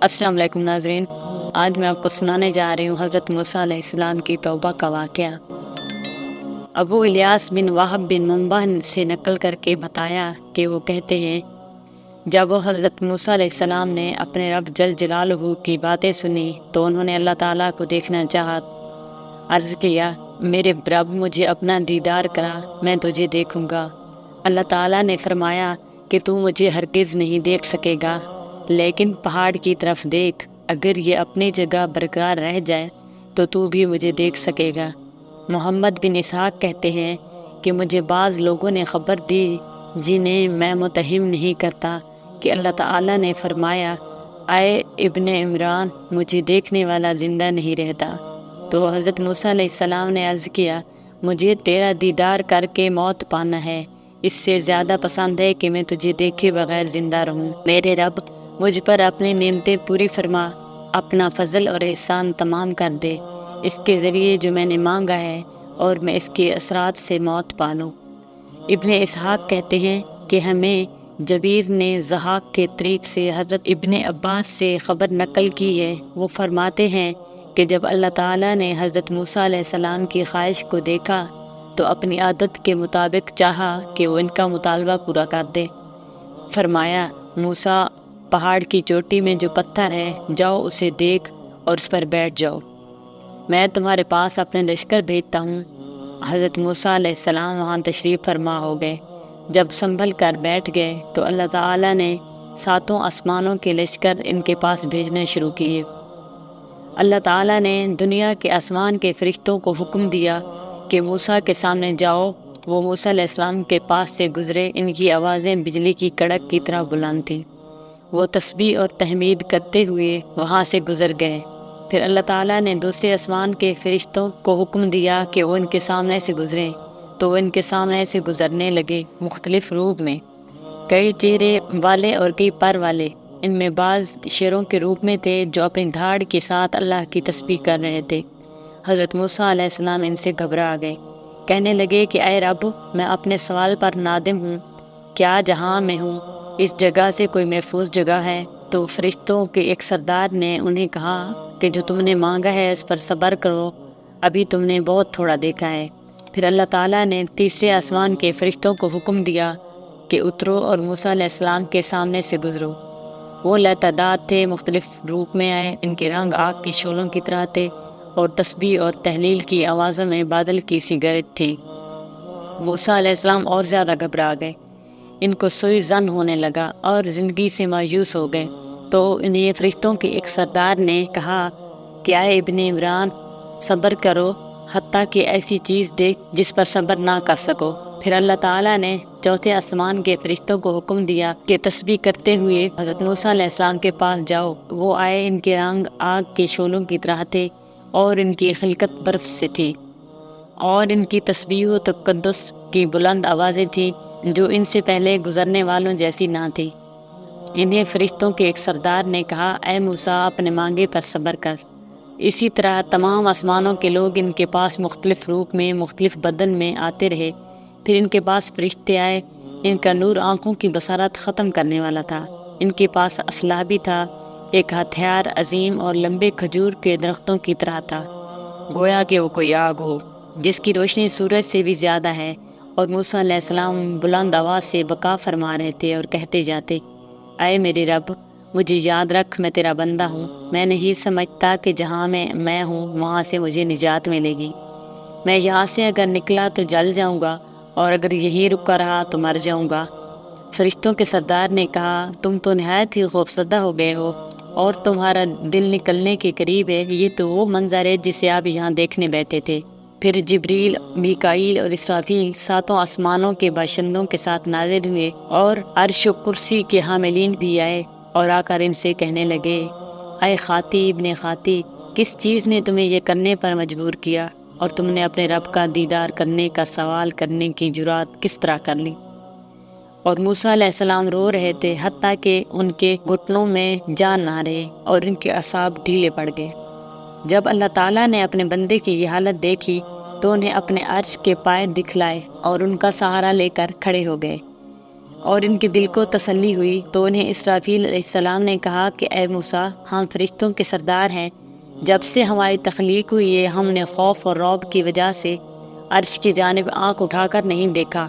السلام علیکم ناظرین، آج میں آپ کو سنانے جا رہی ہوں حضرت موسیٰ علیہ السلام کی توبہ کا واقعہ۔ ابو الیاس بن وہب بن منبع سے نقل کر کے بتایا کہ وہ کہتے ہیں، جب وہ حضرت موسیٰ علیہ السلام نے اپنے رب جل جلالہ کی باتیں سنی تو انہوں نے اللہ تعالیٰ کو دیکھنا چاہا۔ عرض کیا، میرے رب مجھے اپنا دیدار کرا، میں تجھے دیکھوں گا۔ اللہ تعالیٰ نے فرمایا کہ تو مجھے ہرگز نہیں دیکھ سکے گا، لیکن پہاڑ کی طرف دیکھ، اگر یہ اپنی جگہ برقرار رہ جائے تو بھی مجھے دیکھ سکے گا۔ محمد بن اسحاق کہتے ہیں کہ مجھے بعض لوگوں نے خبر دی جنہیں میں متہم نہیں کرتا کہ اللہ تعالیٰ نے فرمایا، اے ابن عمران، مجھے دیکھنے والا زندہ نہیں رہتا۔ تو حضرت موسیٰ علیہ السلام نے عرض کیا، مجھے تیرا دیدار کر کے موت پانا ہے، اس سے زیادہ پسند ہے کہ میں تجھے دیکھے بغیر زندہ رہوں۔ میرے رب، مجھ پر اپنی نعمتیں پوری فرما، اپنا فضل اور احسان تمام کر دے، اس کے ذریعے جو میں نے مانگا ہے، اور میں اس کے اثرات سے موت پالوں۔ ابن اسحاق کہتے ہیں کہ ہمیں جبیر نے ضحاک کے طریق سے حضرت ابن عباس سے خبر نقل کی ہے۔ وہ فرماتے ہیں کہ جب اللہ تعالیٰ نے حضرت موسیٰ علیہ السلام کی خواہش کو دیکھا تو اپنی عادت کے مطابق چاہا کہ وہ ان کا مطالبہ پورا کر دے۔ فرمایا، موسیٰ، پہاڑ کی چوٹی میں جو پتھر ہے، جاؤ اسے دیکھ اور اس پر بیٹھ جاؤ، میں تمہارے پاس اپنے لشکر بھیجتا ہوں۔ حضرت موسیٰ علیہ السلام وہاں تشریف فرما ہو گئے۔ جب سنبھل کر بیٹھ گئے تو اللہ تعالیٰ نے 7 آسمانوں کے لشکر ان کے پاس بھیجنے شروع کیے۔ اللہ تعالیٰ نے دنیا کے آسمان کے فرشتوں کو حکم دیا کہ موسیٰ کے سامنے جاؤ۔ وہ موسیٰ علیہ السلام کے پاس سے گزرے، ان کی آوازیں بجلی کی کڑک کی طرح بلند تھیں۔ وہ تسبیح اور تحمید کرتے ہوئے وہاں سے گزر گئے۔ پھر اللہ تعالیٰ نے دوسرے آسمان کے فرشتوں کو حکم دیا کہ وہ ان کے سامنے سے گزریں، تو وہ ان کے سامنے سے گزرنے لگے، مختلف روپ میں، کئی چہرے والے اور کئی پر والے۔ ان میں بعض شیروں کے روپ میں تھے جو اپنی دھاڑ کے ساتھ اللہ کی تسبیح کر رہے تھے۔ حضرت موسیٰ علیہ السلام ان سے گھبرا گئے، کہنے لگے کہ اے رب، میں اپنے سوال پر نادم ہوں، کیا جہاں میں ہوں اس جگہ سے کوئی محفوظ جگہ ہے؟ تو فرشتوں کے ایک سردار نے انہیں کہا کہ جو تم نے مانگا ہے اس پر صبر کرو، ابھی تم نے بہت تھوڑا دیکھا ہے۔ پھر اللہ تعالیٰ نے تیسرے آسمان کے فرشتوں کو حکم دیا کہ اترو اور موسیٰ علیہ السلام کے سامنے سے گزرو۔ وہ لاتعداد تھے، مختلف روپ میں آئے، ان کے رنگ آگ کی شعلوں کی طرح تھے، اور تسبیح اور تحلیل کی آوازوں میں بادل کی سی گرج تھی۔ موسیٰ علیہ السلام اور زیادہ گھبرا گئے، ان کو سوء ظن ہونے لگا اور زندگی سے مایوس ہو گئے۔ تو انہیں فرشتوں کے ایک سردار نے کہا کہ اے ابن عمران، صبر کرو حتیٰ کہ ایسی چیز دیکھ جس پر صبر نہ کر سکو۔ پھر اللہ تعالیٰ نے چوتھے آسمان کے فرشتوں کو حکم دیا کہ تسبیح کرتے ہوئے حضرت موسیٰ علیہ السلام کے پاس جاؤ۔ وہ آئے، ان کے رنگ آگ کے شعلوں کی طرح تھے، اور ان کی خلقت برف سے تھی، اور ان کی تسبیح و تقدس کی بلند آوازیں تھیں جو ان سے پہلے گزرنے والوں جیسی نہ تھی۔ انہیں فرشتوں کے ایک سردار نے کہا، اے موسیٰ، اپنے مانگے پر صبر کر۔ اسی طرح تمام آسمانوں کے لوگ ان کے پاس مختلف روپ میں، مختلف بدن میں آتے رہے۔ پھر ان کے پاس فرشتے آئے، ان کا نور آنکھوں کی بصارت ختم کرنے والا تھا۔ ان کے پاس اسلحہ بھی تھا، ایک ہتھیار عظیم اور لمبے کھجور کے درختوں کی طرح تھا، گویا کہ وہ کوئی آگ ہو جس کی روشنی سورج سے بھی زیادہ ہے۔ اور موسیٰ علیہ السلام بلند آواز سے بکا فرما رہے تھے اور کہتے جاتے، اے میرے رب، مجھے یاد رکھ، میں تیرا بندہ ہوں، میں نہیں سمجھتا کہ جہاں میں ہوں وہاں سے مجھے نجات ملے گی۔ میں یہاں سے اگر نکلا تو جل جاؤں گا، اور اگر یہیں رکا رہا تو مر جاؤں گا۔ فرشتوں کے سردار نے کہا، تم تو نہایت ہی خوفزدہ ہو گئے ہو، اور تمہارا دل نکلنے کے قریب ہے۔ یہ تو وہ منظر ہے جسے آپ یہاں دیکھنے بیٹھے تھے۔ پھر جبریل، میکائیل اور اسرافیل 7 آسمانوں کے باشندوں کے ساتھ نازل ہوئے، اور عرش و کرسی کے حاملین بھی آئے اور آ کر ان سے کہنے لگے، اے خاطی ابن خاطی، کس چیز نے تمہیں یہ کرنے پر مجبور کیا، اور تم نے اپنے رب کا دیدار کرنے کا سوال کرنے کی جرات کس طرح کر لی؟ اور موسیٰ علیہ السلام رو رہے تھے، حتیٰ کہ ان کے گھٹنوں میں جان نہ رہے اور ان کے اعصاب ڈھیلے پڑ گئے۔ جب اللہ تعالیٰ نے اپنے بندے کی یہ حالت دیکھی تو انہیں اپنے عرش کے پائے دکھلائے اور ان کا سہارا لے کر کھڑے ہو گئے۔ اور ان کے دل کو تسلی ہوئی تو انہیں اسرافیل علیہ السلام نے کہا کہ اے موسیٰ، ہم فرشتوں کے سردار ہیں، جب سے ہماری تخلیق ہوئی ہے ہم نے خوف اور رعب کی وجہ سے عرش کی جانب آنکھ اٹھا کر نہیں دیکھا۔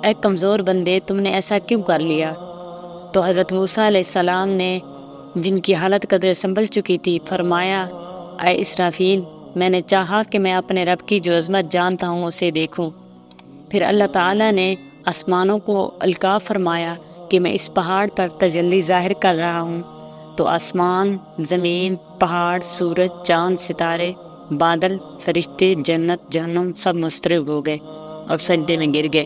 اے کمزور بندے، تم نے ایسا کیوں کر لیا؟ تو حضرت موسیٰ علیہ السلام نے، جن کی حالت قدرے سنبھل چکی تھی، فرمایا اے اسرافیل، میں نے چاہا کہ میں اپنے رب کی جو عظمت جانتا ہوں اسے دیکھوں۔ پھر اللہ تعالیٰ نے آسمانوں کو القاء فرمایا کہ میں اس پہاڑ پر تجلی ظاہر کر رہا ہوں، تو آسمان، زمین، پہاڑ، سورج، چاند، ستارے، بادل، فرشتے، جنت، جہنم سب مضطرب ہو گئے اور سجدے میں گر گئے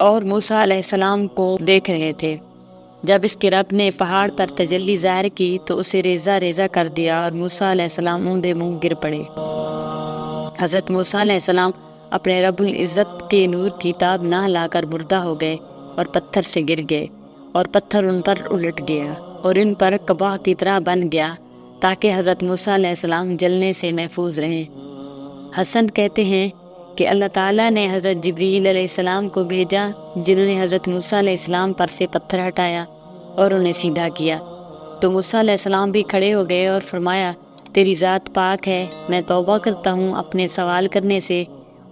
اور موسیٰ علیہ السلام کو دیکھ رہے تھے۔ جب اس کے رب نے پہاڑ پر تجلی ظاہر کی تو اسے ریزہ ریزہ کر دیا اور موسیٰ علیہ السلام اوندے منہ گر پڑے۔ حضرت موسیٰ علیہ السلام اپنے رب العزت کے نور کی تاب نہ لا کر مردہ ہو گئے اور پتھر سے گر گئے، اور پتھر ان پر الٹ گیا اور ان پر کباہ کی طرح بن گیا تاکہ حضرت موسیٰ علیہ السلام جلنے سے محفوظ رہیں۔ حسن کہتے ہیں کہ اللہ تعالیٰ نے حضرت جبریل علیہ السلام کو بھیجا، جنہوں نے حضرت موسیٰ علیہ السلام پر سے پتھر ہٹایا اور انہیں سیدھا کیا۔ تو موسیٰ علیہ السلام بھی کھڑے ہو گئے اور فرمایا تیری ذات پاک ہے، میں توبہ کرتا ہوں اپنے سوال کرنے سے،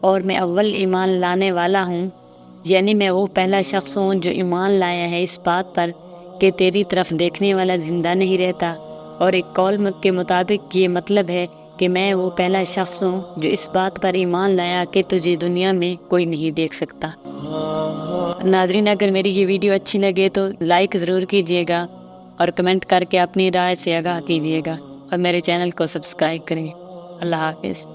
اور میں اول ایمان لانے والا ہوں، یعنی میں وہ پہلا شخص ہوں جو ایمان لایا ہے اس بات پر کہ تیری طرف دیکھنے والا زندہ نہیں رہتا، اور ایک قول کے مطابق یہ مطلب ہے کہ میں وہ پہلا شخص ہوں جو اس بات پر ایمان لایا کہ تجھے دنیا میں کوئی نہیں دیکھ سکتا۔ ناظرین، اگر میری یہ ویڈیو اچھی لگے تو لائک ضرور کیجیے گا اور کمنٹ کر کے اپنی رائے سے آگاہ کیجیے گا، اور میرے چینل کو سبسکرائب کریں۔ اللہ حافظ۔